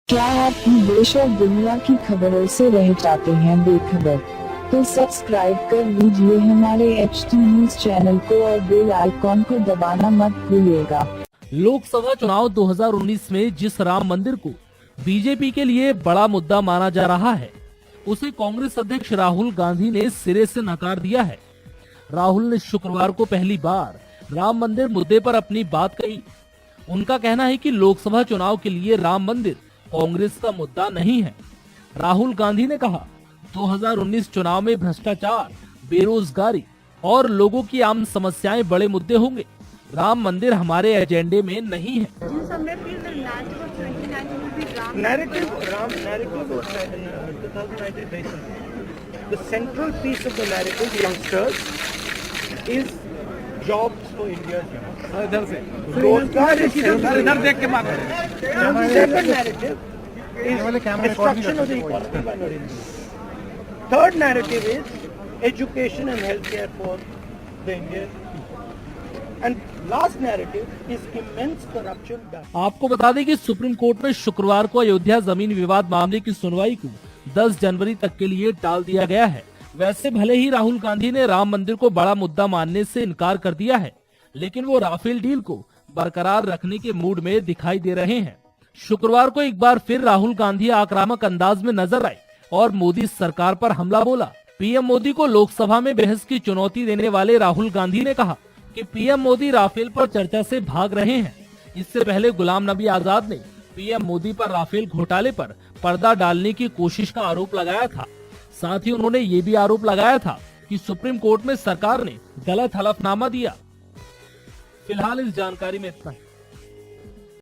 क्या आप देश और दुनिया की खबरों से रह जाते हैं बेखबर? तो सब्सक्राइब कर लीजिए हमारे HT न्यूज चैनल को और बेल आइकॉन को दबाना मत भूलिएगा। लोकसभा चुनाव 2019 में जिस राम मंदिर को बीजेपी के लिए बड़ा मुद्दा माना जा रहा है, उसे कांग्रेस अध्यक्ष राहुल गांधी ने सिरे से नकार दिया है। राहुल ने शुक्रवार को पहली बार राम मंदिर मुद्दे पर अपनी बात कही। उनका कहना है कि लोकसभा चुनाव के लिए राम मंदिर कांग्रेस का मुद्दा नहीं है। राहुल गांधी ने कहा, 2019 चुनाव में भ्रष्टाचार, बेरोजगारी और लोगों की आम समस्याएं बड़े मुद्दे होंगे। राम मंदिर हमारे एजेंडे में नहीं है। Narrative of 2019 basis. The central piece of the narrative, youngsters, is jobs for India's young. Rozgar is second narrative is destruction of the economy by Narendra. Third narrative is education and healthcare for the Indian people. And last narrative is immense corruption done. आपको बता दें कि supreme court में शुक्रवार को अयोध्या जमीन विवाद मामले की सुनवाई को 10 जनवरी तक के लिए टाल दिया गया है। वैसे भले ही राहुल गांधी ने राम मंदिर को बड़ा मुद्दा मानने से इनकार कर दिया है, लेकिन वो राफेल डील को बरकरार रखने के मूड में दिखाई दे रहे हैं। शुक्रवार को एक बार फिर राहुल गांधी आक्रामक अंदाज में नजर आए और मोदी सरकार पर हमला बोला। पीएम मोदी को लोकसभा में बहस की चुनौती देने वाले राहुल गांधी ने कहा कि पीएम मोदी राफेल पर चर्चा से भाग रहे हैं। इससे पहले गुलाम नबी आजाद ने पीएम मोदी पर राफेल घोटाले पर पर्दा डालने की कोशिश का आरोप लगाया था। साथ ही उन्होंने ये भी आरोप लगाया था कि सुप्रीम कोर्ट में सरकार ने गलत हलफनामा दिया। फिलहाल इस जानकारी में इतना ही।